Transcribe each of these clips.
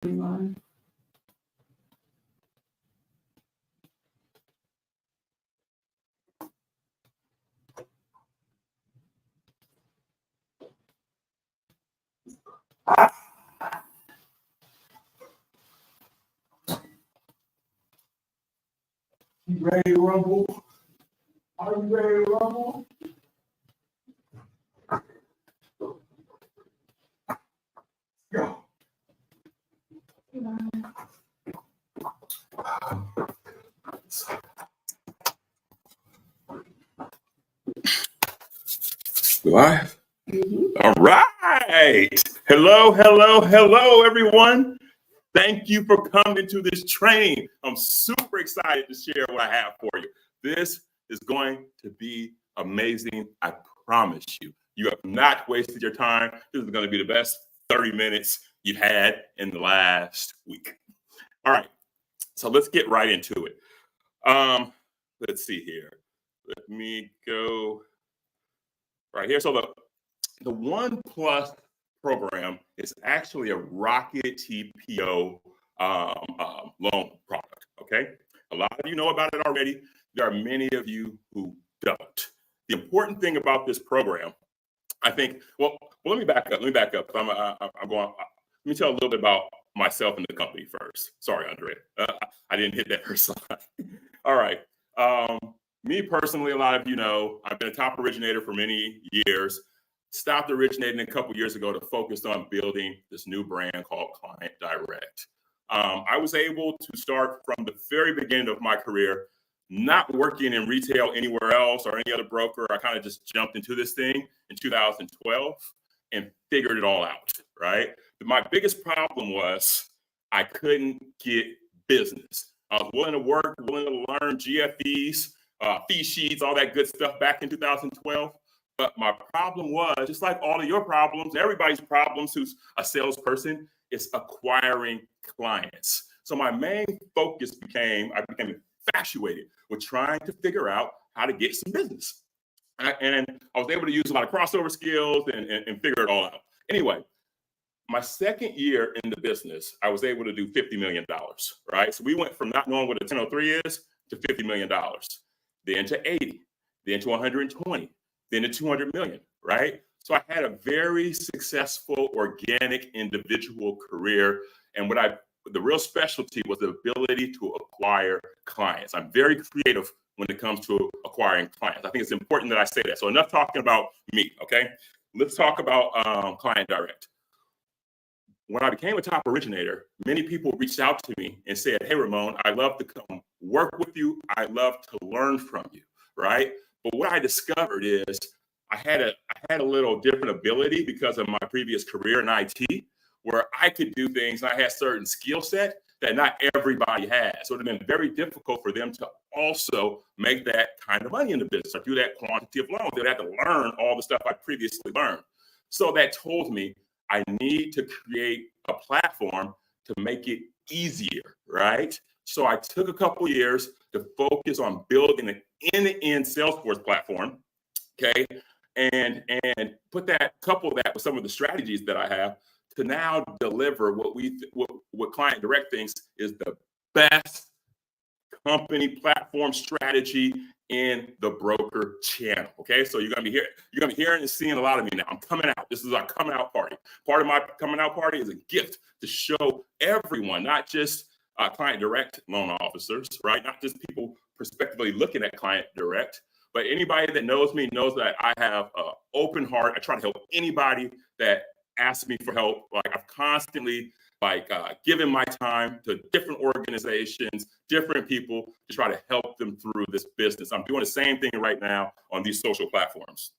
Everyone. You ready to rumble? Are you ready to rumble? Go. Live? All right. Hello, everyone. Thank you for coming to this training. I'm super excited to share what I have for you. This is going to be amazing. I promise you. You have not wasted your time. This is going to be the best 30 minutes you've had in the last week. All right. So let's get right into it. Let's see here. Let me go right here. So the One Plus program is actually a Rocket TPO loan product, okay? A lot of you know about it already. There are many of you who don't. The important thing about this program, I think, well let me back up. I'm going, let me tell a little bit about myself and the company first. Sorry, Andre. I didn't hit that first slide. All right. Me personally, a lot of you know, I've been a top originator for many years. Stopped originating a couple years ago to focus on building this new brand called Client Direct. I was able to start from the very beginning of my career, not working in retail anywhere else or any other broker. I kind of just jumped into this thing in 2012 and figured it all out, right? But my biggest problem was I couldn't get business. I was willing to work, willing to learn GFEs, fee sheets, all that good stuff back in 2012. But my problem was, just like all of your problems, everybody's problems who's a salesperson, is acquiring clients. So my main focus I became infatuated with trying to figure out how to get some business. And I was able to use a lot of crossover skills and figure it all out. Anyway, my second year in the business, I was able to do $50 million, right? So we went from not knowing what a 1003 is to $50 million, then to 80, then to 120, then to 200 million, right? So I had a very successful organic individual career. And the real specialty was the ability to acquire clients. I'm very creative when it comes to acquiring clients. I think it's important that I say that. So enough talking about me, okay? Let's talk about Client Direct. When I became a top originator, many people reached out to me and said, hey, Ramon, I love to come work with you. I love to learn from you, right? But what I discovered is I had a little different ability because of my previous career in IT, where I could do things. And I had certain skill set that not everybody has. So it would have been very difficult for them to also make that kind of money in the business or do that quantity of loans. They'd have to learn all the stuff I previously learned. So that told me I need to create a platform to make it easier, right? So I took a couple years to focus on building an end-to-end Salesforce platform, okay? And couple that with some of the strategies that I have to now deliver what Client Direct thinks is the best company platform strategy in the broker channel. Okay, so you're gonna be hearing and seeing a lot of me now. I'm coming out. This is our coming out party. Part of my coming out party is a gift to show everyone, not just Client Direct loan officers, right? Not just people prospectively looking at Client Direct, but anybody that knows me knows that I have an open heart. I try to help anybody that asks me for help. Like I've constantly given my time to different organizations, different people to try to help them through this business. I'm doing the same thing right now on these social platforms.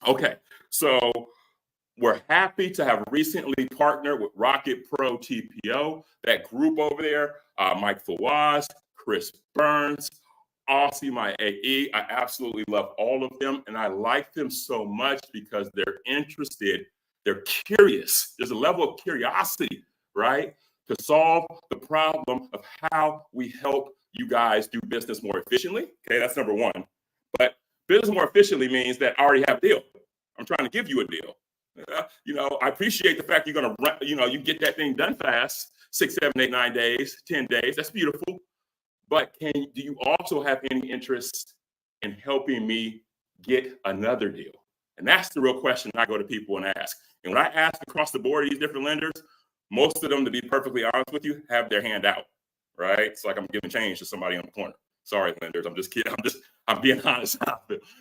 Okay, so we're happy to have recently partnered with Rocket Pro TPO, that group over there, Mike Fawaz, Chris Burns, Aussie, my AE. I absolutely love all of them. And I like them so much because they're interested, they're curious. There's a level of curiosity, right? To solve the problem of how we help you guys do business more efficiently. Okay, that's number one. But business more efficiently means that I already have a deal. I'm trying to give you a deal. I appreciate the fact you're going to, you get that thing done fast. 6, 7, 8, 9 days, 10 days. That's beautiful. But do you also have any interest in helping me get another deal? And that's the real question I go to people and ask. And when I ask across the board these different lenders, most of them, to be perfectly honest with you, have their hand out, right? It's like I'm giving change to somebody on the corner. Sorry, lenders, I'm just kidding. I'm being honest.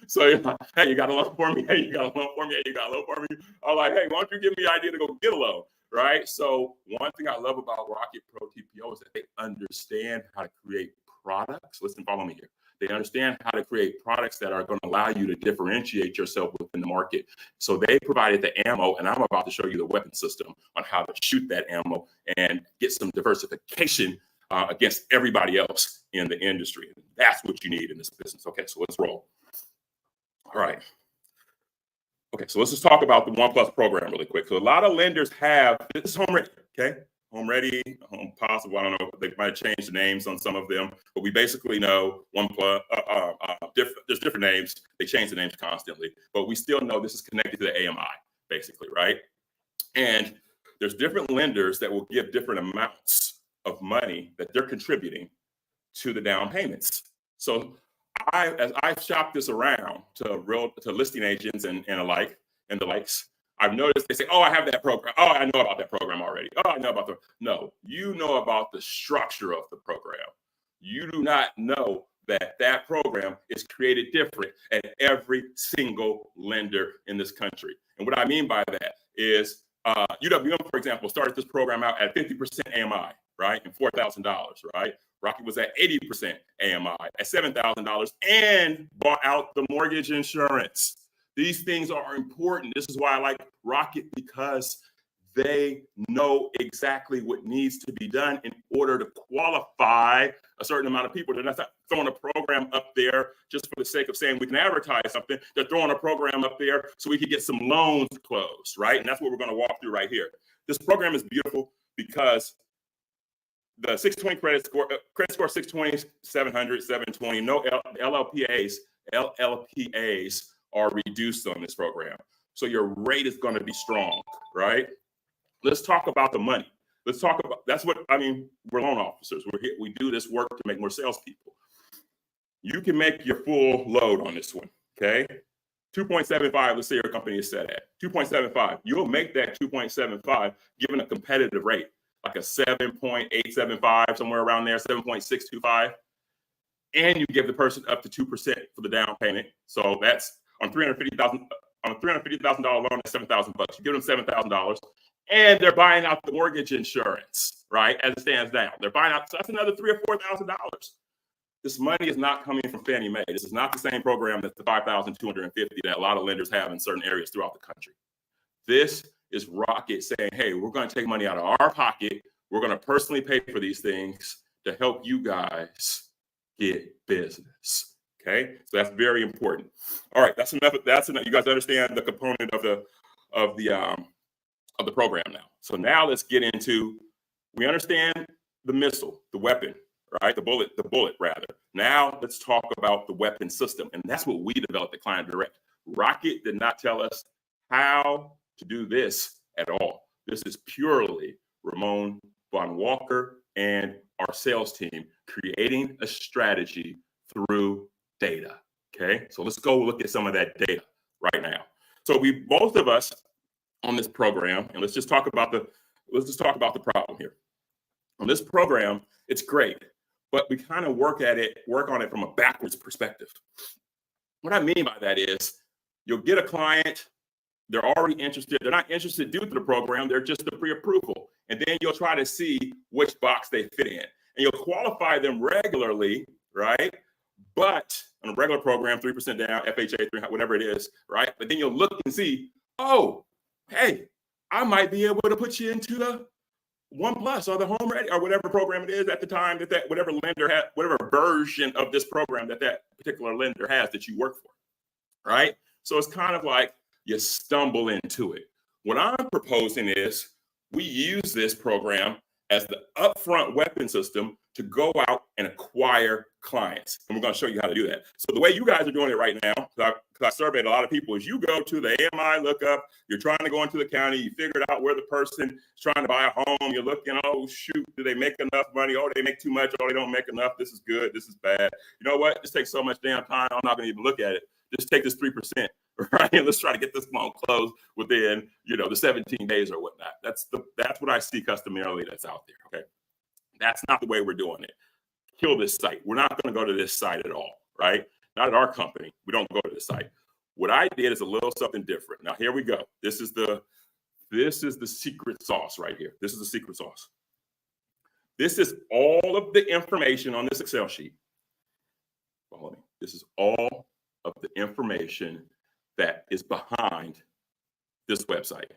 So, hey, you got a loan for me? Hey, you got a loan for me? Hey, you got a loan for me? I'm like, hey, why don't you give me an idea to go get a loan, right? So one thing I love about Rocket Pro TPO is that they understand how to create products. Listen, follow me here. They understand how to create products that are going to allow you to differentiate yourself within the market. So they provided the ammo, and I'm about to show you the weapon system on how to shoot that ammo and get some diversification against everybody else in the industry. That's what you need in this business. Okay, so let's roll. All right. Okay, so let's just talk about the One Plus program really quick. So a lot of lenders have, this is Home Ready, okay? Home Ready, Home Possible, I don't know, they might change the names on some of them, but we basically know One Plus, there's different names. They change the names constantly, but we still know this is connected to the AMI, basically, right? And there's different lenders that will give different amounts of money that they're contributing to the down payments. So as I shop this around to listing agents and the likes, I've noticed they say, oh, I have that program. Oh, I know about that program already. Oh, I know about no, you know about the structure of the program. You do not know that program is created different at every single lender in this country. And what I mean by that is UWM, for example, started this program out at 50% AMI, right? And $4,000, right? Rocket was at 80% AMI at $7,000 and bought out the mortgage insurance. These things are important. This is why I like Rocket, because they know exactly what needs to be done in order to qualify a certain amount of people. They're not throwing a program up there just for the sake of saying we can advertise something. They're throwing a program up there so we can get some loans closed, right? And that's what we're going to walk through right here. This program is beautiful because the 620 credit score 620, 700, 720, no LLPAs are reduced on this program. So your rate is going to be strong, right? Let's talk about the money. Let's talk about, that's what, I mean, we're loan officers. We're here, we do this work to make more salespeople. You can make your full load on this one, okay? 2.75, let's say your company is set at 2.75. You'll make that 2.75 given a competitive rate, like a 7.875, somewhere around there, 7.625. And you give the person up to 2% for the down payment. So that's on $350,000 loan, that's $7,000 bucks. You give them $7,000, and they're buying out the mortgage insurance, right? As it stands now, they're buying out. So that's another $3,000 or $4,000. This money is not coming from Fannie Mae. This is not the same program that's the $5,250 that a lot of lenders have in certain areas throughout the country. This is Rocket saying, hey, we're going to take money out of our pocket. We're going to personally pay for these things to help you guys get business. Okay, so that's very important. All right, that's enough. That's enough. You guys understand the component of the program now. So now let's get into, we understand the missile, the weapon, right? The bullet rather. Now let's talk about the weapon system. And that's what we developed at Client Direct. Rocket did not tell us how to do this at all. This is purely Ramon Von Walker and our sales team creating a strategy through data. Okay, so let's go look at some of that data right now. So both of us on this program, and let's just talk about the problem here. On this program, it's great, but we kind of work on it from a backwards perspective. What I mean by that is you'll get a client, they're already interested, they're not interested due to the program, they're just a pre-approval. And then you'll try to see which box they fit in. And you'll qualify them regularly, right? But on a regular program, 3% down, FHA, whatever it is, right? But then you'll look and see, oh, hey, I might be able to put you into the One Plus or the Home Ready or whatever program it is at the time that whatever lender has, whatever version of this program that particular lender has that you work for, right? So it's kind of like you stumble into it. What I'm proposing is we use this program as the upfront weapon system to go out and acquire clients. And we're going to show you how to do that. So the way you guys are doing it right now, because I surveyed a lot of people, is you go to the AMI lookup, you're trying to go into the county, you figured out where the person is trying to buy a home, you're looking, oh, shoot, do they make enough money? Oh, they make too much. Oh, they don't make enough. This is good. This is bad. You know what? This takes so much damn time. I'm not going to even look at it. Just take this 3%. Right, and let's try to get this loan closed within, the 17 days or whatnot. That's what I see customarily that's out there. Okay, that's not the way we're doing it. Kill this site. We're not going to go to this site at all. Right? Not at our company. We don't go to this site. What I did is a little something different. Now here we go. This is the secret sauce right here. This is the secret sauce. This is all of the information on this Excel sheet. Follow me. This is all of the information that is behind this website.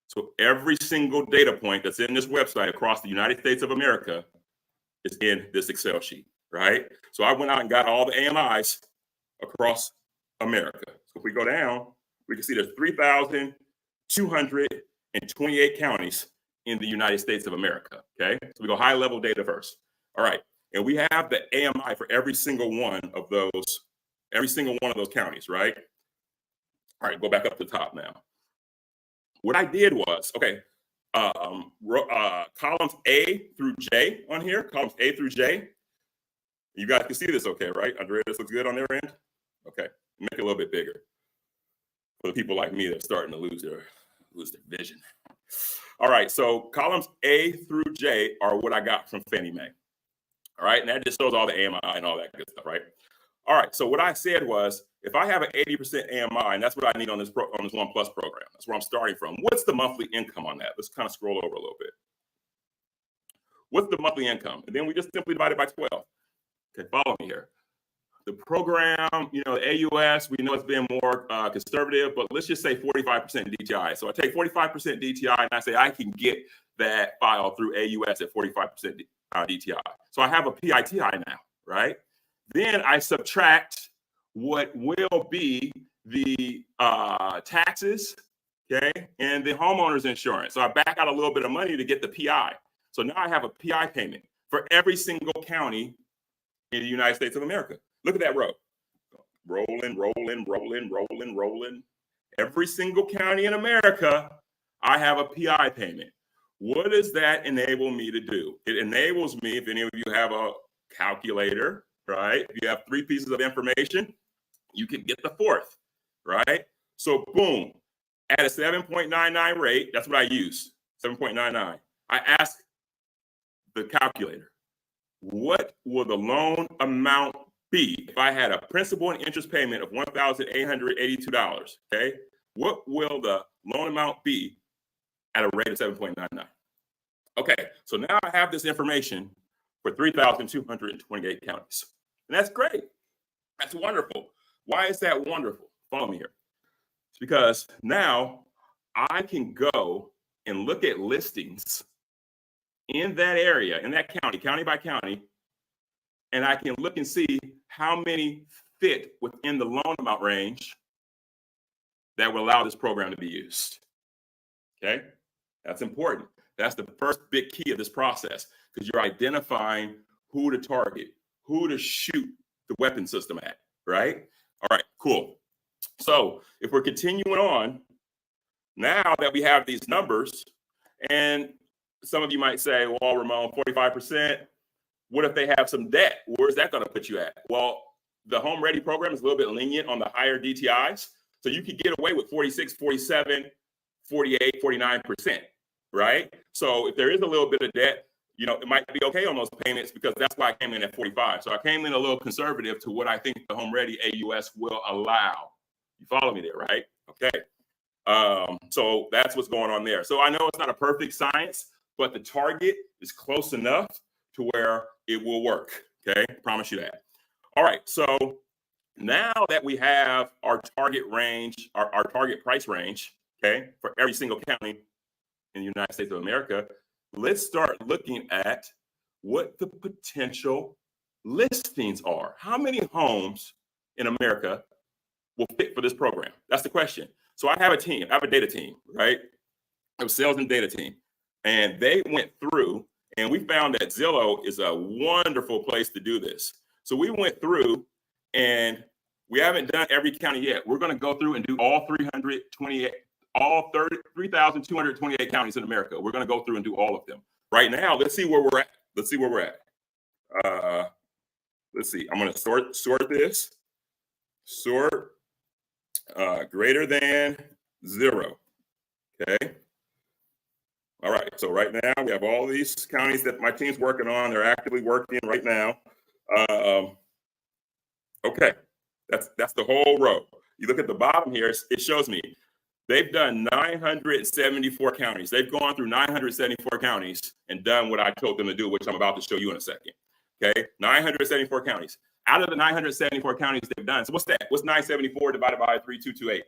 So every single data point that's in this website across the United States of America is in this Excel sheet, right? So I went out and got all the AMIs across America. So if we go down, we can see there's 3,228 counties in the United States of America, okay? So we go high level data first. All right, and we have the AMI for every single one of those counties, right? All right, go back up to the top now. What I did was, columns A through J on here, columns A through J. You guys can see this okay, right? Andrea, this looks good on their end? Okay, make it a little bit bigger for the people like me that are starting to lose their vision. All right, so columns A through J are what I got from Fannie Mae. All right, and that just shows all the AMI and all that good stuff, right? All right, so what I said was, if I have an 80% AMI, and that's what I need on this One Plus program, that's where I'm starting from. What's the monthly income on that? Let's kind of scroll over a little bit. What's the monthly income? And then we just simply divide it by 12. Okay, follow me here. The program, the AUS, we know it's been more conservative, but let's just say 45% DTI. So I take 45% DTI and I say I can get that file through AUS at 45% DTI. So I have a PITI now, right? Then I subtract what will be the taxes, okay, and the homeowner's insurance. So I back out a little bit of money to get the PI. So now I have a PI payment for every single county in the United States of America. Look at that row. Rolling. Every single county in America, I have a PI payment. What does that enable me to do? It enables me, if any of you have a calculator, right? If you have 3 pieces of information, you can get the 4th, right? So boom, at a 7.99 rate, that's what I use, 7.99. I ask the calculator, what will the loan amount be if I had a principal and interest payment of $1,882, okay? What will the loan amount be at a rate of 7.99? Okay, so now I have this information for 3,228 counties. And that's great. That's wonderful. Why is that wonderful? Follow me here. It's because now I can go and look at listings in that area, in that county by county, and I can look and see how many fit within the loan amount range that will allow this program to be used. Okay? That's important. That's the first big key of this process, because you're identifying who to target, who to shoot the weapon system at, right? All right, cool. So if we're continuing on, now that we have these numbers, and some of you might say, well, Ramon, 45%, what if they have some debt? Where's that going to put you at? Well, the Home Ready program is a little bit lenient on the higher DTIs. So you could get away with 46, 47, 48, 49%, right? So if there is a little bit of debt, it might be okay on those payments, because that's why I came in at 45. So I came in a little conservative to what I think the Home Ready AUS will allow. You follow me there, right? Okay. So that's what's going on there. So I know it's not a perfect science, but the target is close enough to where it will work. Okay, promise you that. All right, so now that we have our target range, our target price range, okay, for every single county in the United States of America, let's start looking at what the potential listings are. How many homes in America will fit for this program? That's the question. So I have a team, I have a data team, right? I have a sales and data team. And they went through And we found that Zillow is a wonderful place to do this. So we went through, and we haven't done every county yet. We're going to go through and do all 3,228 counties in America. We're going to go through and do all of them. Right now, let's see where we're at. Let's see. I'm going to sort this. Sort greater than 0. Okay. All right. So right now we have all these counties that my team's working on. They're actively working right now. Okay. That's the whole row. You look at the bottom here, it shows me they've done 974 counties. They've gone through 974 counties and done what I told them to do, which I'm about to show you in a second. Okay, 974 counties. Out of the 974 counties they've done, so what's that? What's 974 divided by 3,228?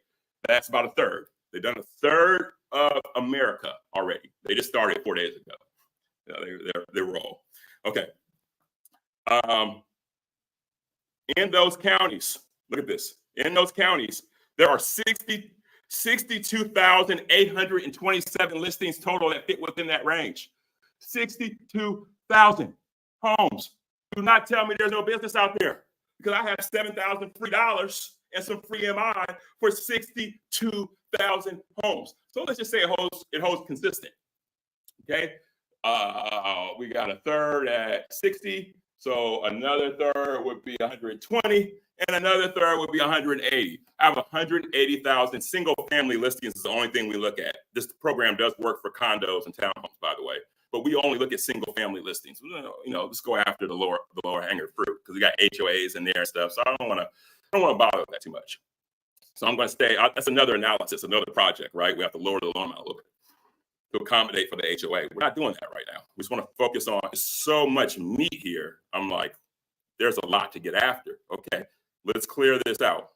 That's about a third. They've done a third of America already. They just started 4 days ago. They roll. Okay. In those counties, look at this. In those counties, there are 62,827 listings total that fit within that range. 62,000 homes. Do not tell me there's no business out there, because I have $7,000 free dollars and some free MI for 62,000 homes. So let's just say it holds consistent. Okay. We got a third at 60. So another third would be 120, and another third would be 180. I have 180,000 single family listings is the only thing we look at. This program does work for condos and townhomes, by the way, but we only look at single family listings. Let's go after the lower hanging fruit, because we got HOAs in there and stuff. So I don't want to bother with that too much. So I'm going to stay. That's another analysis, another project, right? We have to lower the loan amount a little bit to accommodate for the HOA. We're not doing that right now. We just want to focus on so much meat here. I'm like, there's a lot to get after. Okay, let's clear this out.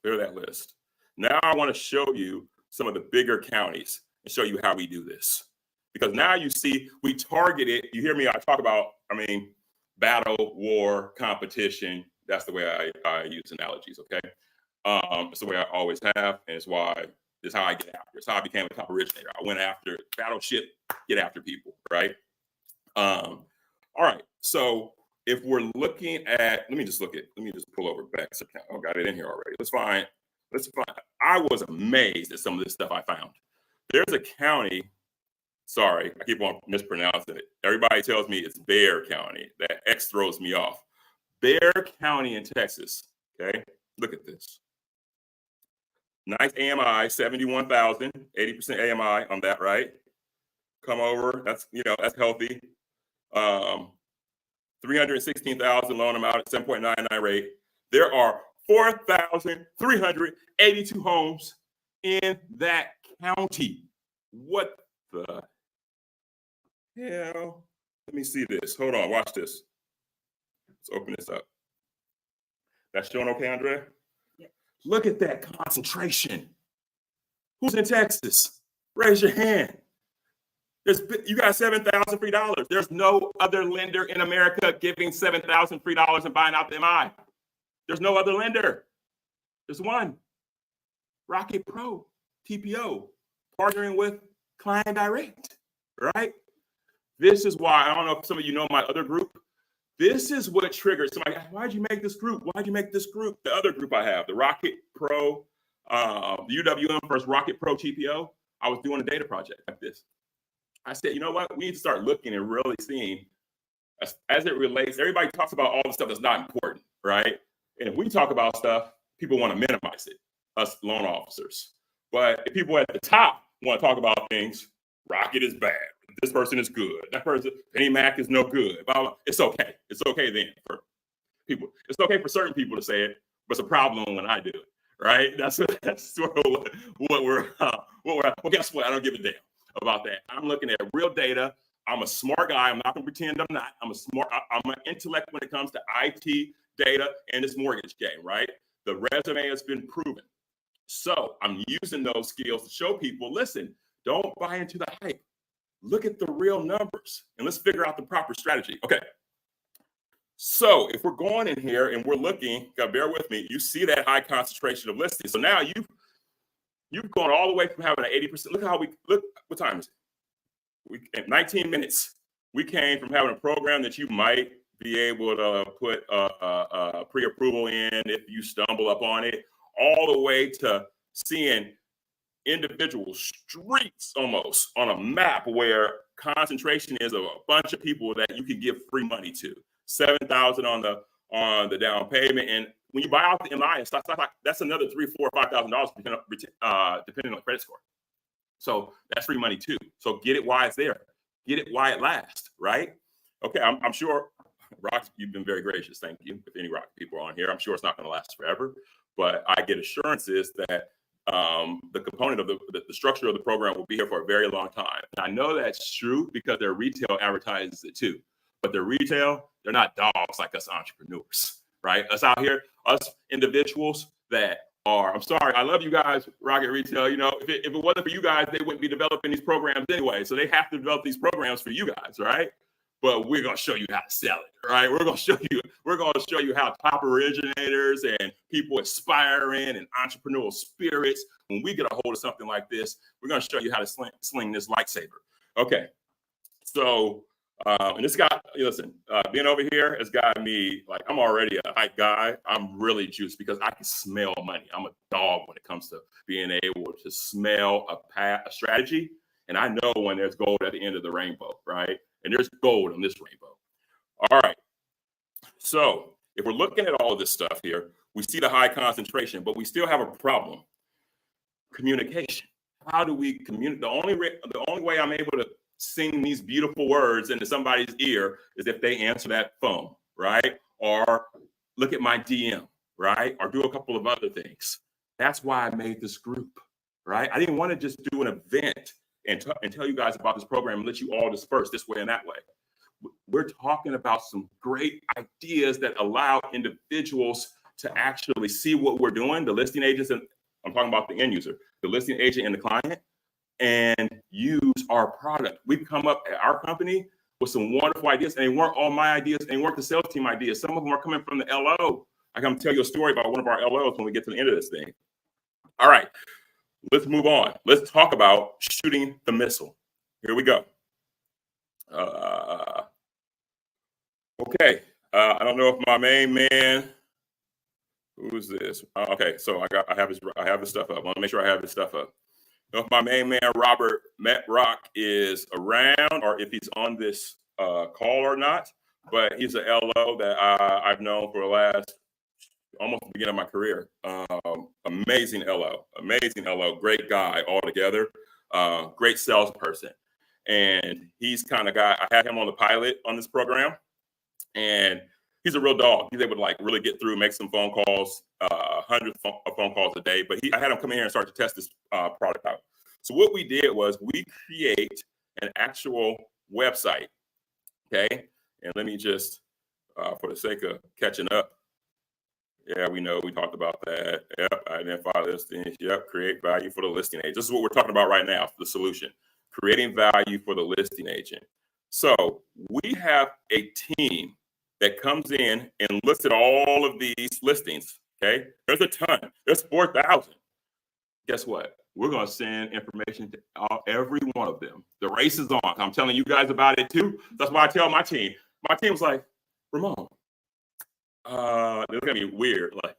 Clear that list. Now I want to show you some of the bigger counties and show you how we do this. Because now you see, we target it. You hear me, I talk about, battle, war, competition. That's the way I use analogies, okay? It's the way I always have, and it's how I get after. It's how I became a top originator. I went after battleship, get after people, right? All right. So if we're looking at, let me just pull over Beck's account. Oh, got it in here already. Let's find. I was amazed at some of this stuff I found. There's a county. Sorry, I keep on mispronouncing it. Everybody tells me it's Bexar County. That X throws me off. Bexar County in Texas. Okay, look at this. Nice AMI, 71,000, 80% AMI on that, right? Come over, that's healthy. 316,000 loan amount at 7.99 rate. There are 4,382 homes in that county. What the hell? Let me see this. Hold on, watch this. Let's open this up. That's showing okay, Andrea? Look at that concentration. Who's in Texas? Raise your hand. You got $7,000 free dollars. There's no other lender in America giving $7,000 free dollars and buying out the MI. There's no other lender. There's one. Rocket Pro, TPO, partnering with Client Direct, right? This is why, I don't know if some of you know my other group. This is what triggers somebody. Why'd you make this group? Why'd you make this group? The other group I have, the Rocket Pro, the UWM first Rocket Pro TPO. I was doing a data project like this. I said, you know what? We need to start looking and really seeing as it relates. Everybody talks about all the stuff that's not important, right? And if we talk about stuff, people want to minimize it, us loan officers. But if people at the top want to talk about things, Rocket is bad. This person is good. That person, Penny Mac is no good. It's okay. It's okay then for people. It's okay for certain people to say it, but it's a problem when I do it, right? That's sort of what we're. Well, guess what? I don't give a damn about that. I'm looking at real data. I'm a smart guy. I'm not going to pretend I'm not. I'm an intellect when it comes to IT, data, and this mortgage game, right? The resume has been proven. So I'm using those skills to show people, listen, don't buy into the hype. Look at the real numbers and let's figure out the proper strategy. Okay. So if we're going in here and we're looking, bear with me, you see that high concentration of listings. So now you've gone all the way from having an 80%. Look, what time is it? in 19 minutes, we came from having a program that you might be able to put a pre-approval in if you stumble upon it, all the way to seeing individual streets almost on a map where concentration is of a bunch of people that you can give free money to. 7,000 on the down payment, and when you buy out the MI and stuff, that's another $3,000, $4,000, $5,000 depending on credit score. So that's free money too. So get it while it's there. Get it while it lasts, right? Okay, I'm sure, Rock, you've been very gracious. Thank you. If any Rock people are on here, I'm sure it's not going to last forever, but I get assurances that the component of the structure of the program will be here for a very long time. And I know that's true because their retail advertises it too. But their retail, they're not dogs like us entrepreneurs, right? Us out here, us individuals that are, I'm sorry, I love you guys, Rocket Retail. You know, if it wasn't for you guys, they wouldn't be developing these programs anyway. So they have to develop these programs for you guys, right? But we're gonna show you how to sell it, right? We're gonna show you how top originators and people aspiring and entrepreneurial spirits, when we get a hold of something like this, we're gonna show you how to sling this lightsaber. Okay, so and this guy, listen, being over here has got me like, I'm already a hype guy. I'm really juiced because I can smell money. I'm a dog when it comes to being able to smell a strategy, and I know when there's gold at the end of the rainbow, right? And there's gold on this rainbow. All right. So if we're looking at all of this stuff here, we see the high concentration, but we still have a problem. Communication. How do we communicate? The only way I'm able to sing these beautiful words into somebody's ear is if they answer that phone, right? Or look at my DM, right? Or do a couple of other things. That's why I made this group, right? I didn't want to just do an event and tell you guys about this program and let you all disperse this way and that way. We're talking about some great ideas that allow individuals to actually see what we're doing, the listing agents, and I'm talking about the end user, the listing agent and the client, and use our product. We've come up at our company with some wonderful ideas, and they weren't all my ideas, and they weren't the sales team ideas. Some of them are coming from the LO. I can tell you a story about one of our LOs when we get to the end of this thing. All right. Let's move on. Let's talk about shooting the missile. Here we go. Okay. I don't know if my main man, who's this? Okay, so I have his stuff up. I want to make sure I have his stuff up. I don't know if my main man Robert Rock is around or if he's on this call or not, but he's an LO that I've known for the last almost the beginning of my career. Amazing LO, great guy altogether, great salesperson. And he's kind of I had him on the pilot on this program, and he's a real dog. He's able to like really get through, make some phone calls, hundreds of phone calls a day. But I had him come in here and start to test this product out. So what we did was we create an actual website, okay? And let me just, for the sake of catching up, yeah, we know we talked about that. Yep, identify listings. Yep, create value for the listing agent. This is what we're talking about right now, the solution. Creating value for the listing agent. So we have a team that comes in and looks at all of these listings, okay? There's a ton. There's 4,000. Guess what? We're going to send information to every one of them. The race is on. I'm telling you guys about it too. That's why I tell my team. My team's like, Ramon, it's gonna be weird. Like,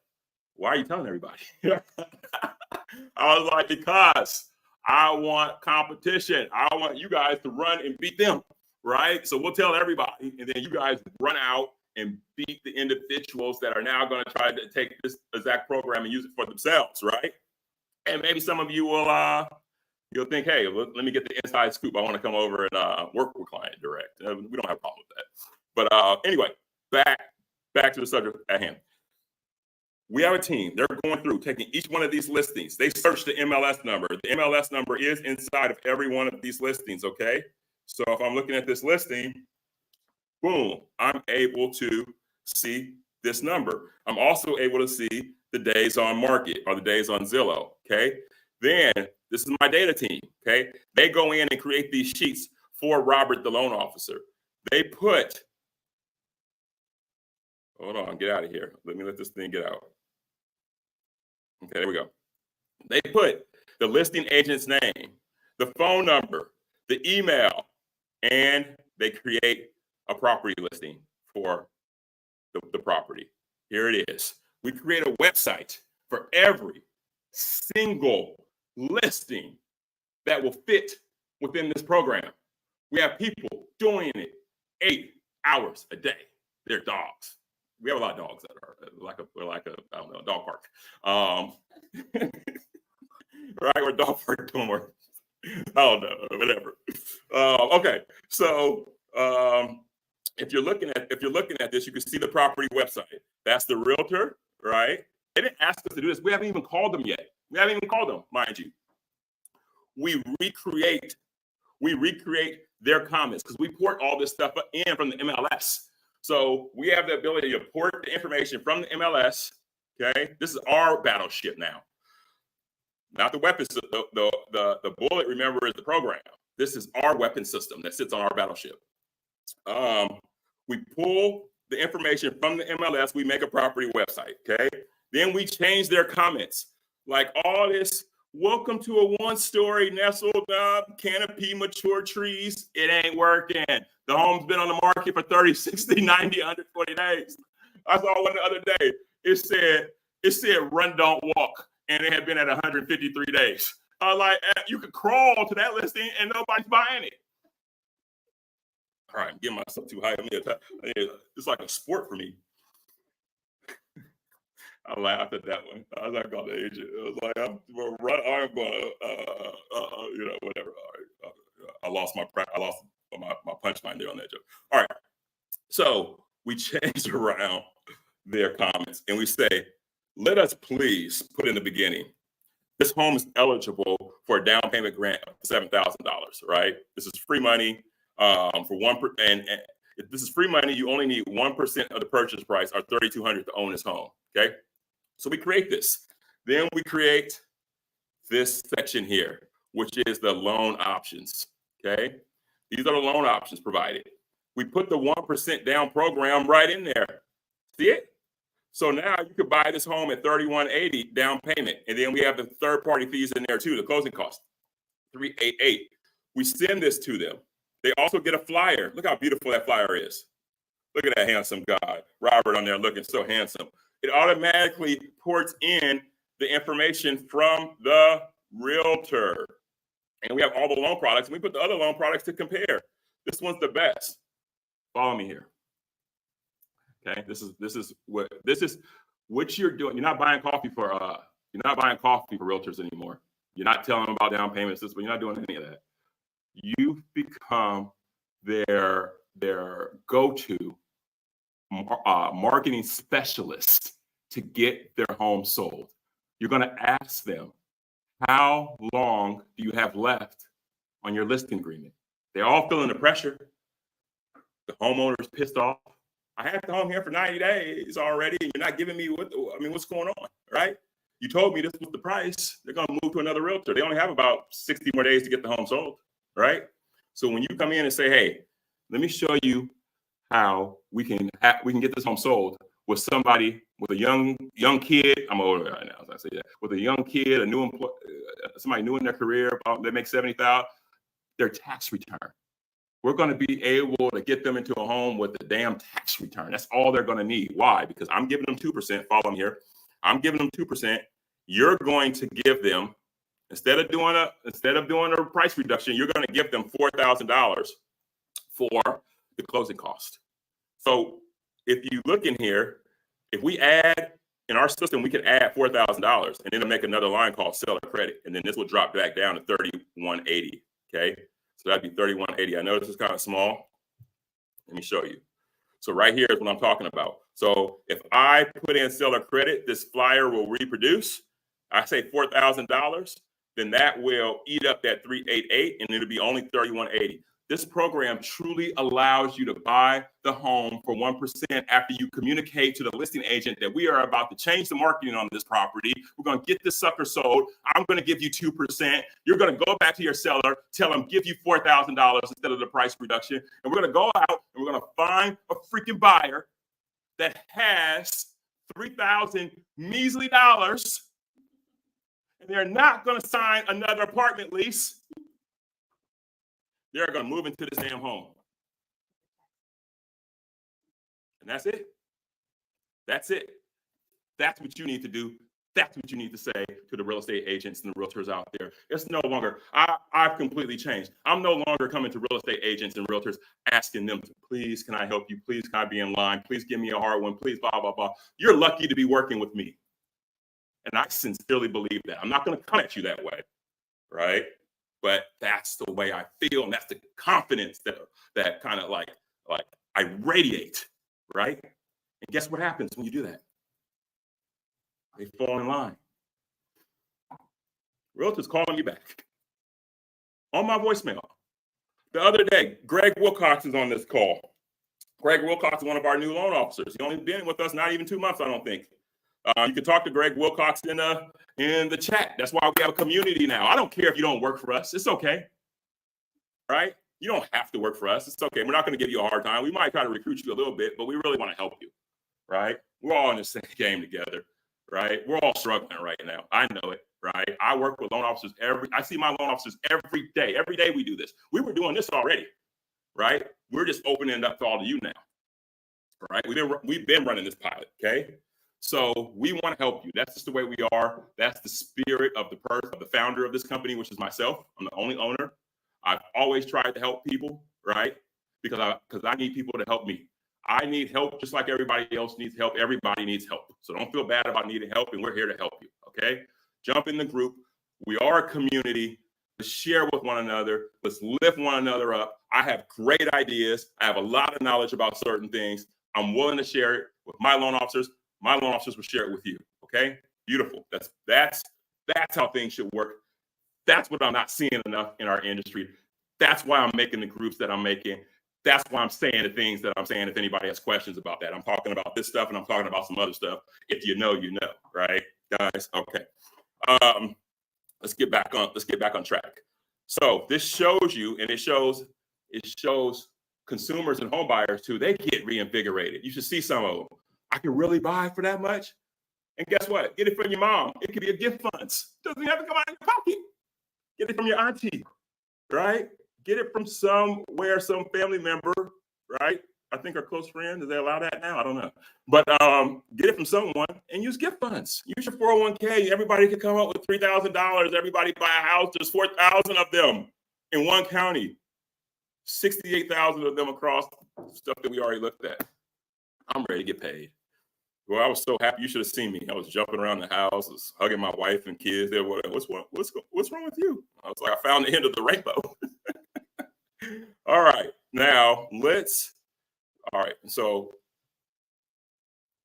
why are you telling everybody? I was like, because I want competition. I want you guys to run and beat them, right? So we'll tell everybody, and then you guys run out and beat the individuals that are now going to try to take this exact program and use it for themselves, right? And maybe some of you will, you'll think, hey, let me get the inside scoop. I want to come over and work with client direct. We don't have a problem with that. But anyway, back to the subject at hand. We have a team. They're going through, taking each one of these listings. They search the MLS number. The MLS number is inside of every one of these listings, okay? So if I'm looking at this listing, boom, I'm able to see this number. I'm also able to see the days on market or the days on Zillow, okay? Then this is my data team, okay? They go in and create these sheets for Robert, the loan officer. They put, hold on, get out of here. Let me let this thing get out. Okay, there we go. They put the listing agent's name, the phone number, the email, and they create a property listing for the property. Here it is. We create a website for every single listing that will fit within this program. We have people doing it 8 hours a day. They're dogs. We have a lot of dogs that are like a I don't know, a dog park. Right, we're dog park doing work. I don't know, whatever. Okay, so if you're looking at this, you can see the property website. That's the realtor, right? They didn't ask us to do this. We haven't even called them yet. We haven't even called them, mind you. We recreate their comments because we port all this stuff in from the MLS. So we have the ability to port the information from the MLS. Okay, this is our battleship now, not the weapons. The bullet, remember, is the program. This is our weapon system that sits on our battleship. We pull the information from the MLS. We make a property website. Okay, then we change their comments, like all this. Welcome to a one-story nestled up canopy mature trees. It ain't working. The home's been on the market for 30, 60, 90, 120 days. I saw one the other day. It said run, don't walk. And it had been at 153 days. I was like, you could crawl to that listing and nobody's buying it. All right, I'm getting myself too high. It's like a sport for me. I laughed at that one. I was like, on the agent. It was like, I'm going to, whatever. All right. I lost my punchline there on that joke. All right. So we changed around their comments and we say, let us please put in the beginning, this home is eligible for a down payment grant of $7,000, right? This is free money for and if this is free money, you only need 1% of the purchase price or $3,200 to own this home, okay? So we create this. Then we create this section here, which is the loan options, okay? These are the loan options provided. We put the 1% down program right in there. See it? So now you could buy this home at $3,180 down payment. And then we have the third-party fees in there too, the closing cost, $388. We send this to them. They also get a flyer. Look how beautiful that flyer is. Look at that handsome guy. Robert on there looking so handsome. It automatically ports in the information from the realtor. And we have all the loan products. And we put the other loan products to compare. This one's the best. Follow me here. Okay, this is what you're doing. You're not buying coffee for realtors anymore. You're not telling them about down payments. You're not doing any of that. You've become their go-to marketing specialist to get their home sold. You're going to ask them, how long do you have left on your listing agreement? They're all feeling the pressure. The homeowner's pissed off. I had the home here for 90 days already, and you're not giving me what's going on, right? You told me this was the price. They're going to move to another realtor. They only have about 60 more days to get the home sold, right? So when you come in and say, hey, let me show you how we can get this home sold with somebody with a young kid. I'm older right now, as I say that. With a young kid, somebody new in their career, they make $70,000, their tax return. We're going to be able to get them into a home with the damn tax return. That's all they're going to need. Why? Because I'm giving them 2%. Follow me here. I'm giving them 2%. You're going to give them, instead of doing a price reduction, you're going to give them $4,000 for the closing cost. So if you look in here, if we add in our system, we can add $4,000 and then it'll make another line called seller credit. And then this will drop back down to $3,180. Okay. So that'd be $3,180. I know this is kind of small. Let me show you. So right here is what I'm talking about. So if I put in seller credit, this flyer will reproduce. I say $4,000, then that will eat up that $388 and it'll be only $3,180. This program truly allows you to buy the home for 1% after you communicate to the listing agent that we are about to change the marketing on this property. We're going to get this sucker sold. I'm going to give you 2%. You're going to go back to your seller, tell them, give you $4,000 instead of the price reduction. And we're going to go out and we're going to find a freaking buyer that has $3,000 measly dollars. And they're not going to sign another apartment lease. They're going to move into this damn home. And that's it. That's it. That's what you need to do. That's what you need to say to the real estate agents and the realtors out there. It's no longer, I've completely changed. I'm no longer coming to real estate agents and realtors asking them, please, can I help you? Please, can I be in line? Please give me a hard one. Please, blah, blah, blah. You're lucky to be working with me. And I sincerely believe that. I'm not going to come at you that way, right? But that's the way I feel. And that's the confidence that kind of like I radiate, right? And guess what happens when you do that? They fall in line. Realtor's calling me back on my voicemail. The other day, Greg Wilcox is on this call. Greg Wilcox is one of our new loan officers. He's only been with us not even 2 months, I don't think. You can talk to Greg Wilcox in the chat. That's why we have a community now. I don't care if you don't work for us. It's okay, right? You don't have to work for us. It's okay. We're not going to give you a hard time. We might try to recruit you a little bit, but we really want to help you, right? We're all in the same game together, right? We're all struggling right now. I know it, right? I work with loan officers I see my loan officers every day. Every day we do this. We were doing this already, right? We're just opening it up to all of you now, right? We've been running this pilot, okay? So we want to help you. That's just the way we are. That's the spirit of the founder of this company, which is myself. I'm the only owner. I've always tried to help people, right? Because I need people to help me. I need help just like everybody else needs help. Everybody needs help. So don't feel bad about needing help, and we're here to help you, okay? Jump in the group. We are a community. Let's share with one another. Let's lift one another up. I have great ideas. I have a lot of knowledge about certain things. I'm willing to share it with my loan officers. My loan officers will share it with you, okay? Beautiful. That's how things should work. That's what I'm not seeing enough in our industry. That's why I'm making the groups that I'm making. That's why I'm saying the things that I'm saying. If anybody has questions about that, I'm talking about this stuff and I'm talking about some other stuff. If you know, you know, right, guys? Okay. Let's get back on track. So this shows you, and it shows consumers and home buyers too. They get reinvigorated. You should see some of them. I can really buy for that much. And guess what? Get it from your mom. It could be a gift funds. Doesn't have to come out of your pocket. Get it from your auntie, right? Get it from somewhere, some family member, right? I think our close friend. Do they allow that now? I don't know. But get it from someone and use gift funds. Use your 401k. Everybody can come up with $3,000. Everybody buy a house. There's 4,000 of them in one county. 68,000 of them across stuff that we already looked at. I'm ready to get paid. Well, I was so happy. You should have seen me. I was jumping around the house, I was hugging my wife and kids. They were, what's wrong with you? I was like, I found the end of the rainbow. All right. Now so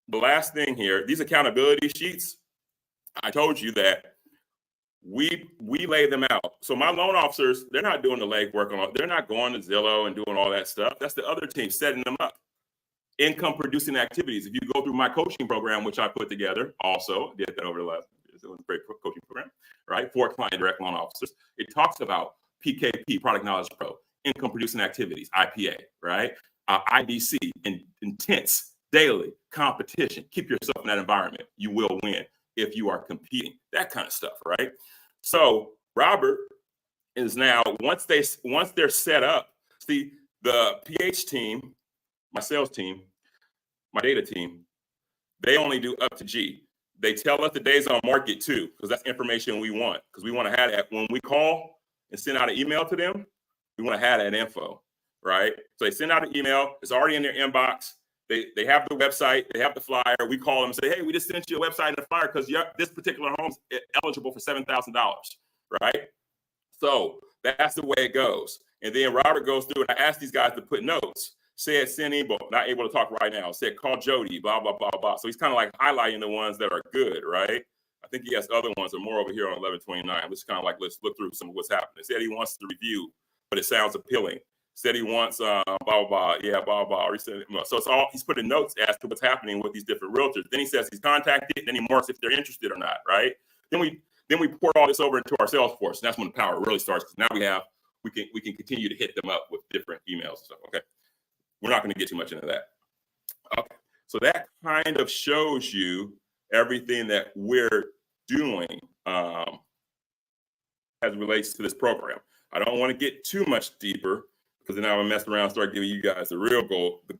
the last thing here, these accountability sheets, I told you that we lay them out. So my loan officers, they're not doing the legwork on it. They're not going to Zillow and doing all that stuff. That's the other team setting them up. Income producing activities. If you go through my coaching program, which I put together, also did that over the last years. It was a great coaching program, right? For client direct loan officers. It talks about PKP, Product Knowledge Pro, income producing activities, IPA, right? IDC, intense, daily, competition. Keep yourself in that environment. You will win if you are competing. That kind of stuff, right? So Robert is now, once they're set up, see the PH team, my sales team, my data team, they only do up to G. They tell us the days on market too, because that's information we want. Because we want to have that when we call and send out an email to them, we want to have that info, right? So they send out an email, it's already in their inbox. They have the website, they have the flyer. We call them and say, hey, we just sent you a website and a flyer because this particular home is eligible for $7,000, right? So that's the way it goes. And then Robert goes through and I asked these guys to put notes. Said send email, not able to talk right now. Said call Jody, blah, blah, blah, blah. So he's kind of like highlighting the ones that are good, right? I think he has other ones that are more over here on 1129. Let's kind of like, let's look through some of what's happening. Said he wants to review, but it sounds appealing. Said he wants blah, blah, blah. Yeah, blah, blah. So it's all, he's putting notes as to what's happening with these different realtors. Then he says he's contacted, then he marks if they're interested or not, right? Then we port all this over into our sales force. And that's when the power really starts. Because now we can continue to hit them up with different emails and stuff, okay? We're not going to get too much into that. Okay. So that kind of shows you everything that we're doing as it relates to this program. I don't want to get too much deeper because then I'm gonna mess around and start giving you guys the real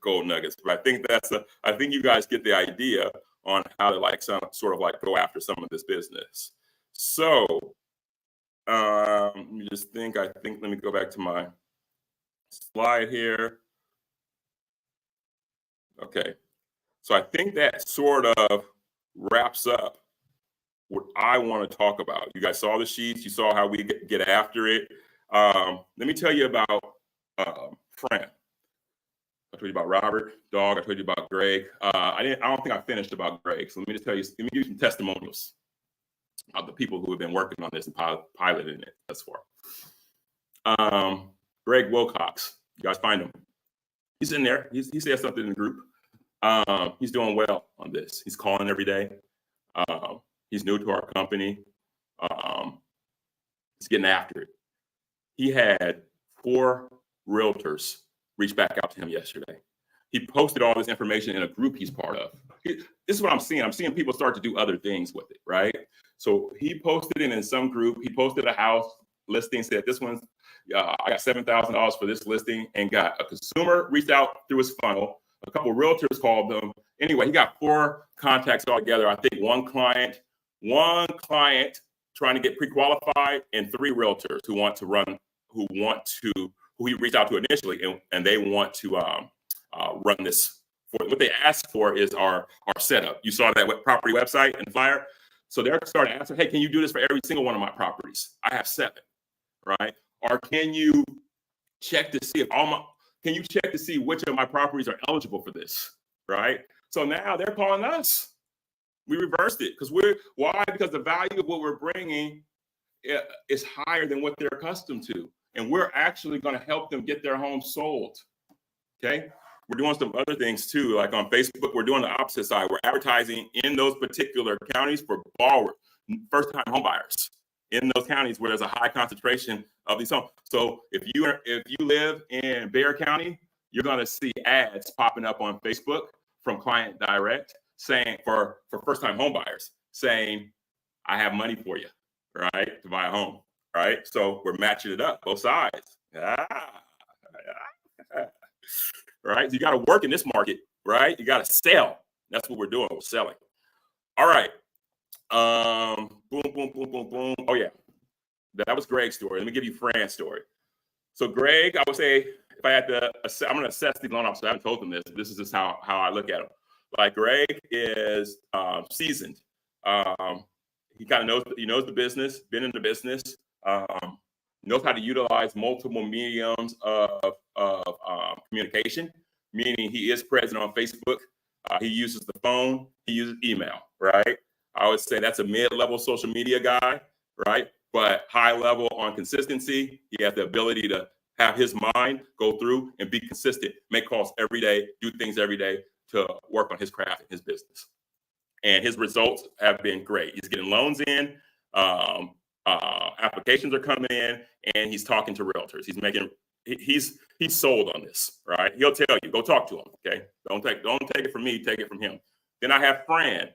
gold nuggets. But I think you guys get the idea on how to like sort of like go after some of this business. So let me just think. Let me go back to my slide here. Okay. So I think that sort of wraps up what I want to talk about. You guys saw the sheets. You saw how we get after it. Let me tell you about Fran. I told you about Robert, Dog. I told you about Greg. I don't think I finished about Greg. So let me just tell you. Let me give you some testimonials of the people who have been working on this and piloting it thus far. Greg Wilcox. You guys find him. He's in there. He said something in the group. He's doing well on this. He's calling every day. He's new to our company. He's getting after it. He had 4 realtors reach back out to him yesterday. He posted all this information in a group he's part of. This is what I'm seeing. I'm seeing people start to do other things with it, right? So he posted it in some group. He posted a house listing, said this one's, I got $7,000 for this listing, and got a consumer reached out through his funnel. A couple of realtors called them. Anyway, he got 4 contacts all together. I think one client trying to get pre-qualified, and 3 realtors who he reached out to initially, and they want to run this. What they asked for is our setup. You saw that property website and flyer. So they're starting to ask, hey, can you do this for every single one of my properties? I have 7, right? Or can you check to see which of my properties are eligible for this, right? So now they're calling us. We reversed it why? Because the value of what we're bringing is higher than what they're accustomed to. And we're actually going to help them get their home sold, okay? We're doing some other things too, like on Facebook, we're doing the opposite side. We're advertising in those particular counties for borrowers, first-time home buyers in those counties where there's a high concentration of these homes. So if you live in Bexar County, you're going to see ads popping up on Facebook from Client Direct saying for first-time home buyers saying, I have money for you, right, to buy a home, right? So we're matching it up, both sides. Right? So you got to work in this market, right? You got to sell. That's what we're doing. We're selling. All right. Boom, boom, boom, boom, boom. Oh, yeah. That was Greg's story. Let me give you Fran's story. So Greg, I would say, if I had to, I'm going to assess the loan officer. I haven't told them this. This is just how I look at him. Like Greg is seasoned. He kind of knows the business, been in the business, knows how to utilize multiple mediums of communication, meaning he is present on Facebook. He uses the phone. He uses email, right? I would say that's a mid-level social media guy, right? But high level on consistency. He has the ability to have his mind go through and be consistent, make calls every day, do things every day to work on his craft and his business. And his results have been great. He's getting loans in, applications are coming in, and he's talking to realtors. He's sold on this, right? He'll tell you, go talk to him, okay? Don't take it from me, take it from him. Then I have Fran.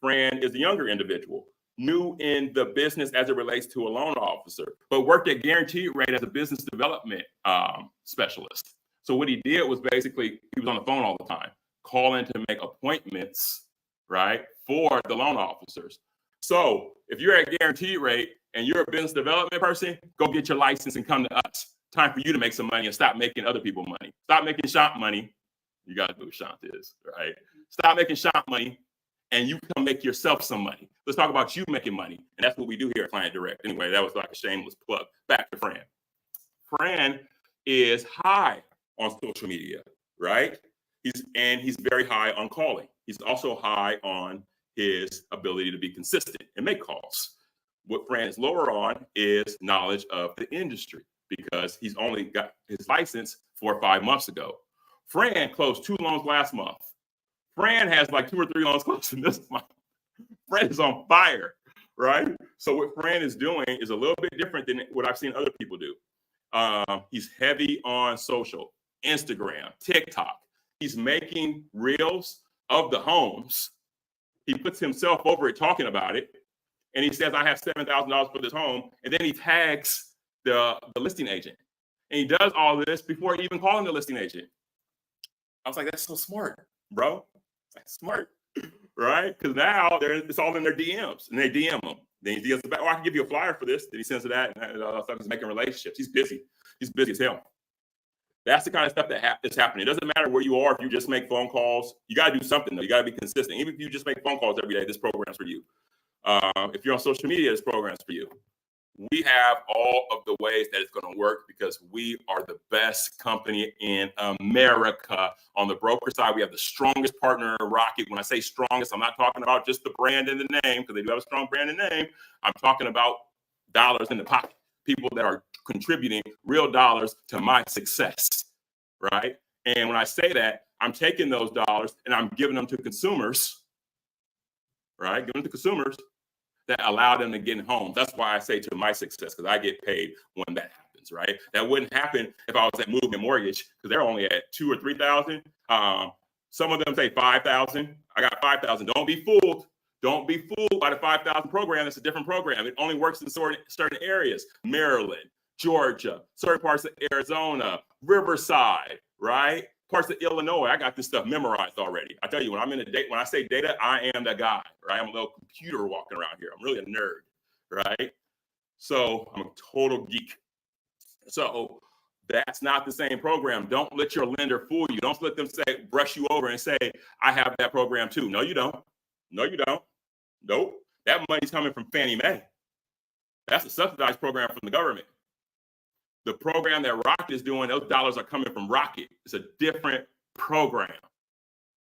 Fran is a younger individual, new in the business as it relates to a loan officer, but worked at Guaranteed Rate as a business development specialist. So what he did was basically, he was on the phone all the time, calling to make appointments, right, for the loan officers. So if you're at Guaranteed Rate and you're a business development person, go get your license and come to us. Time for you to make some money and stop making other people money. Stop making shop money. You guys know what shop is, right? Stop making shop money and you come make yourself some money. Let's talk about you making money. And that's what we do here at Client Direct. Anyway, that was like a shameless plug. Back to Fran. Fran is high on social media, right? He's very high on calling. He's also high on his ability to be consistent and make calls. What Fran is lower on is knowledge of the industry because he's only got his license 4 or 5 months ago. Fran closed 2 loans last month. Fran has like 2 or 3 loans closed in this month. Fran is on fire, right? So what Fran is doing is a little bit different than what I've seen other people do. He's heavy on social, Instagram, TikTok. He's making reels of the homes. He puts himself over it talking about it. and he says, I have $7,000 for this home. And then he tags the listing agent. And he does all this before even calling the listing agent. I was like, that's so smart, bro. That's smart, right? Because now it's all in their DMs, and they DM him. Then he DMs back, I can give you a flyer for this. Then he sends it that, and he's making relationships. He's busy. He's busy as hell. That's the kind of stuff that is happening. It doesn't matter where you are. If you just make phone calls, you got to do something, though. You got to be consistent. Even if you just make phone calls every day, this program's for you. If you're on social media, this program's for you. We have all of the ways that it's going to work because we are the best company in America. On the broker side, we have the strongest partner in Rocket. When I say strongest, I'm not talking about just the brand and the name, because they do have a strong brand and name. I'm talking about dollars in the pocket, people that are contributing real dollars to my success, right? And when I say that, I'm taking those dollars and I'm giving them to consumers, right? Giving them to consumers that allow them to get in homes. That's why I say to my success, because I get paid when that happens, right? That wouldn't happen if I was at Movement Mortgage, because they're only at 2,000 or 3,000. Some of them say 5,000. I got 5,000. Don't be fooled. Don't be fooled by the 5,000 program. It's a different program. It only works in certain areas. Maryland, Georgia, certain parts of Arizona, Riverside, right? Parts of Illinois. I got this stuff memorized already. I tell you, when I'm in a date, when I say data, I am the guy, right? I'm a little computer walking around here. I'm really a nerd, right? So I'm a total geek. So that's not the same program. Don't let your lender fool you. Don't let them say, brush you over and say, I have that program too. No, you don't. No, you don't. Nope. That money's coming from Fannie Mae. That's a subsidized program from the government. The program that Rocket is doing, those dollars are coming from Rocket. It's a different program.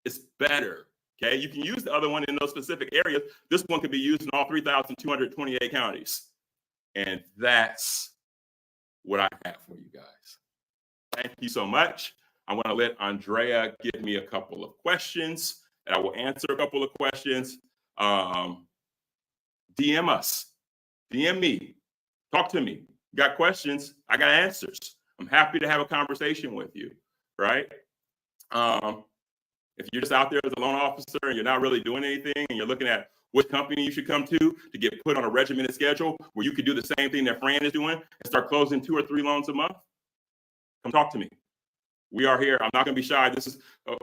It's better. Okay. You can use the other one in those specific areas. This one could be used in all 3,228 counties. And that's what I have for you guys. Thank you so much. I want to let Andrea give me a couple of questions, and I will answer a couple of questions. DM us, DM me, talk to me. You got questions? I got answers. I'm happy to have a conversation with you, right? If you're just out there as a loan officer and you're not really doing anything and you're looking at which company you should come to get put on a regimented schedule where you could do the same thing that Fran is doing and start closing 2 or 3 loans a month, come talk to me. We are here. I'm not going to be shy. This is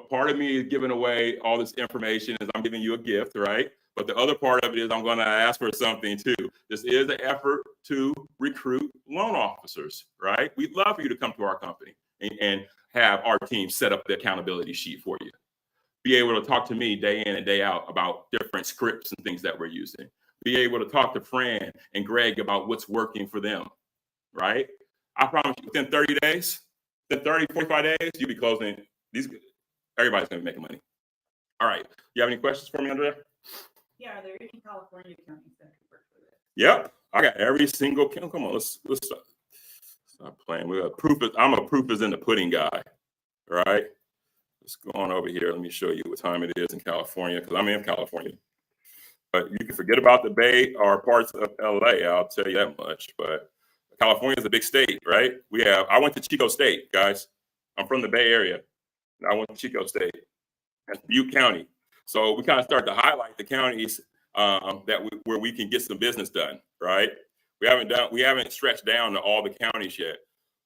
part of me is giving away all this information as I'm giving you a gift, right? But the other part of it is I'm going to ask for something too. This is an effort to recruit loan officers, right? We'd love for you to come to our company and have our team set up the accountability sheet for you. Be able to talk to me day in and day out about different scripts and things that we're using. Be able to talk to Fran and Greg about what's working for them, right? I promise you, within 30 days, within 30, 45 days, you'll be closing these. Everybody's going to be making money. All right. You have any questions for me, Andrea? Yeah, are there any California counties that could work for this? Yep. I got every single county. Come on, let's stop playing. I'm a proof is in the pudding guy, right? Let's go on over here. Let me show you what time it is in California, because I'm in California. But you can forget about the Bay or parts of LA, I'll tell you that much. But California is a big state, right? I went to Chico State, guys. I'm from the Bay Area. And I went to Chico State. That's Butte County. So we kind of start to highlight the counties where we can get some business done, right? We haven't stretched down to all the counties yet.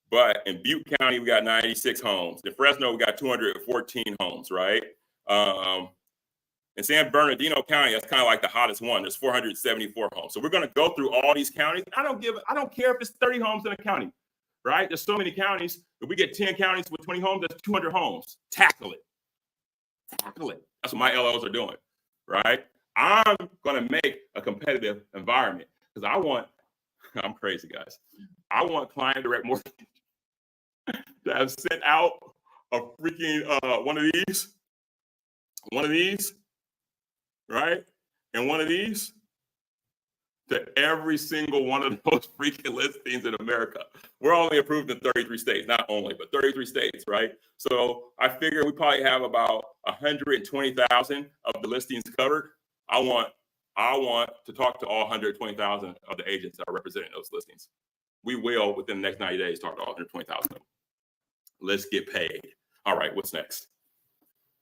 But in Butte County, we got 96 homes. In Fresno, we got 214 homes, right? In San Bernardino County, that's kind of like the hottest one. There's 474 homes. So we're going to go through all these counties. I don't care if it's 30 homes in a county, right? There's so many counties. If we get 10 counties with 20 homes, that's 200 homes. Tackle it. Tackle it. That's what my LOs are doing, right? I'm going to make a competitive environment because I'm crazy, guys. I want client direct mortgage to have sent out a freaking one of these, right? And one of these to every single one of those freaking listings in America. We're only approved in 33 states, not only, but 33 states, right? So I figure we probably have about 120,000 of the listings covered. I want to talk to all 120,000 of the agents that are representing those listings. We will, within the next 90 days, talk to all 120,000 of them. Let's get paid. All right, what's next?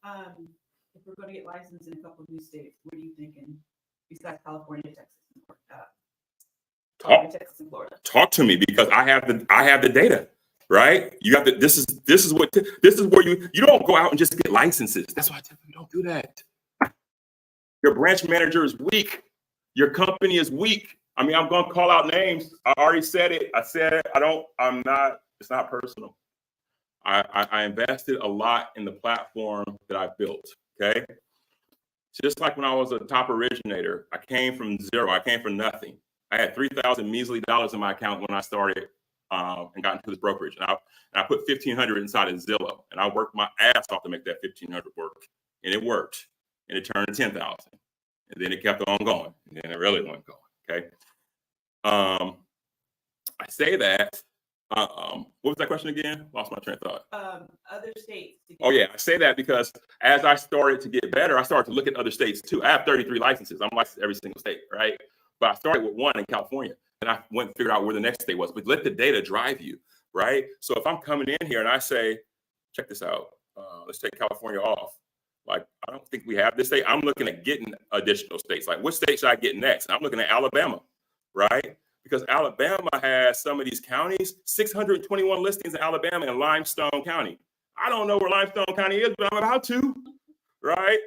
If we're going to get licensed in a couple of new states, what are you thinking besides California, Texas? Talk, Texas and Florida. talk to me, because I have the data, right? You have the, this is where you don't go out and just get licenses. That's why I tell you, don't do that. Your branch manager is weak. Your company is weak. I mean, I'm going to call out names. I already said it. I said it. It's not personal. I invested a lot in the platform that I built, okay? Just like when I was a top originator, I came from zero. I came from nothing. I had $3,000 measly in my account when I started and got into this brokerage. And I put $1,500 inside of Zillow, and I worked my ass off to make that $1,500 work. And it worked. And it turned 10,000. And then it kept on going. And then it really went going, okay? I say that. What was that question again? Lost my train of thought. Other states. Oh yeah, I say that because as I started to get better, I started to look at other states too. I have 33 licenses. I'm licensed in every single state, right? But I started with one in California, and I went and figured out where the next state was. But let the data drive you, right? So if I'm coming in here and I say, check this out, let's take California off. Like, I don't think we have this state. I'm looking at getting additional states. Like, what state should I get next? And I'm looking at Alabama, right? Because Alabama has some of these counties, 621 listings in Alabama and Limestone County. I don't know where Limestone County is, but I'm about to, right?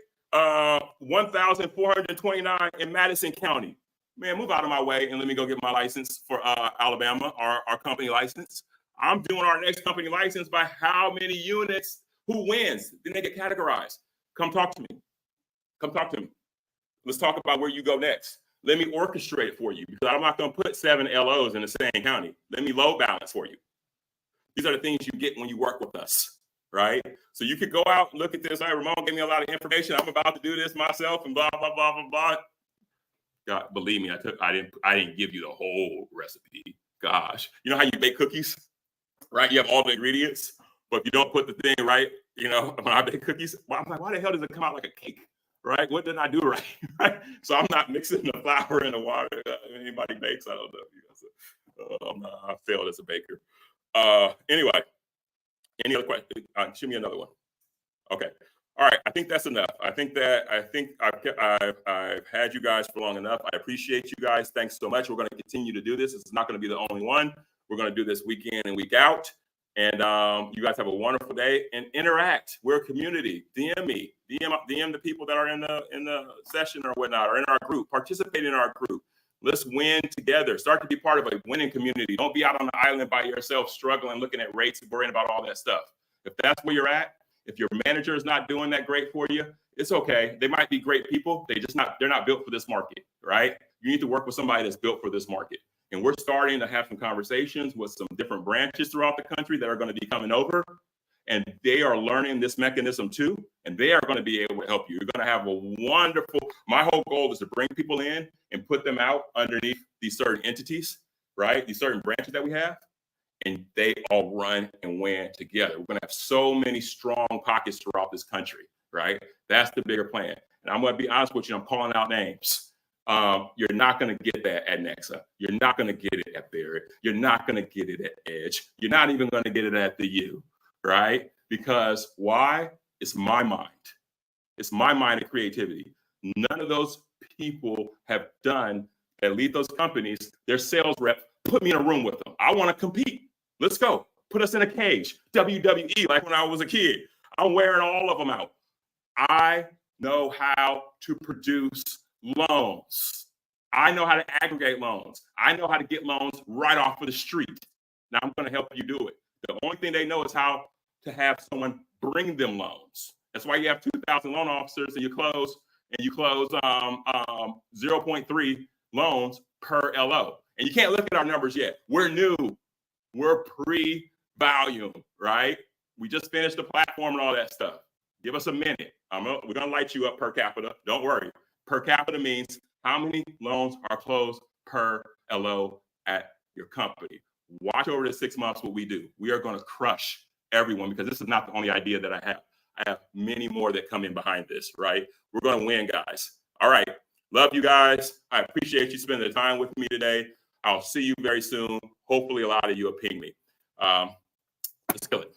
1,429 in Madison County. Man, move out of my way and let me go get my license for Alabama, our company license. I'm doing our next company license by how many units, who wins. Then they get categorized. Come talk to me. Come talk to me. Let's talk about where you go next. Let me orchestrate it for you, because I'm not going to put 7 LOs in the same county. Let me load balance for you. These are the things you get when you work with us, right? So you could go out and look at this. Hey, Ramon gave me a lot of information. I'm about to do this myself and blah, blah, blah, blah, blah. God, believe me, I didn't give you the whole recipe. Gosh, you know how you bake cookies, right? You have all the ingredients, but if you don't put the thing right, you know, when I bake cookies, well, I'm like, why the hell does it come out like a cake? Right? What did I do right? Right? So I'm not mixing the flour and the water. Anybody bakes, I don't know. I failed as a baker. Anyway, any other question? Shoot me another one. Okay. All right. I think that's enough. I think I've had you guys for long enough. I appreciate you guys. Thanks so much. We're going to continue to do this. It's not going to be the only one. We're going to do this week in and week out. And you guys have a wonderful day and interact. We're a community. DM me, DM the people that are in the session or whatnot, or in our group. Participate in our group. Let's win together. Start to be part of a winning community. Don't be out on the island by yourself, struggling, looking at rates and worrying about all that stuff. If that's where you're at, if your manager is not doing that great for you, it's okay. They might be great people. They're not built for this market, right? You need to work with somebody that's built for this market. And we're starting to have some conversations with some different branches throughout the country that are going to be coming over. And they are learning this mechanism too. And they are going to be able to help you. You're going to have a wonderful, my whole goal is to bring people in and put them out underneath these certain entities, right? These certain branches that we have. And they all run and win together. We're going to have so many strong pockets throughout this country, right? That's the bigger plan. And I'm going to be honest with you, I'm calling out names. You're not going to get that at Nexa. You're not going to get it at Barrett. You're not going to get it at Edge. You're not even going to get it at the U, right? Because why? It's my mind. It's my mind of creativity. None of those people have done that lead those companies, their sales rep, put me in a room with them. I want to compete. Let's go. Put us in a cage. WWE, like when I was a kid. I'm wearing all of them out. I know how to produce loans. I know how to aggregate loans. I know how to get loans right off of the street. Now I'm going to help you do it. The only thing they know is how to have someone bring them loans. That's why you have 2,000 loan officers and you close 0.3 loans per LO. And you can't look at our numbers yet. We're new. We're pre-volume, right? We just finished the platform and all that stuff. Give us a minute. We're going to light you up per capita. Don't worry. Per capita means how many loans are closed per LO at your company. Watch over the 6 months what we do. We are going to crush everyone, because this is not the only idea that I have. I have many more that come in behind this, right? We're going to win, guys. All right. Love you guys. I appreciate you spending the time with me today. I'll see you very soon. Hopefully a lot of you will ping me. Let's kill it.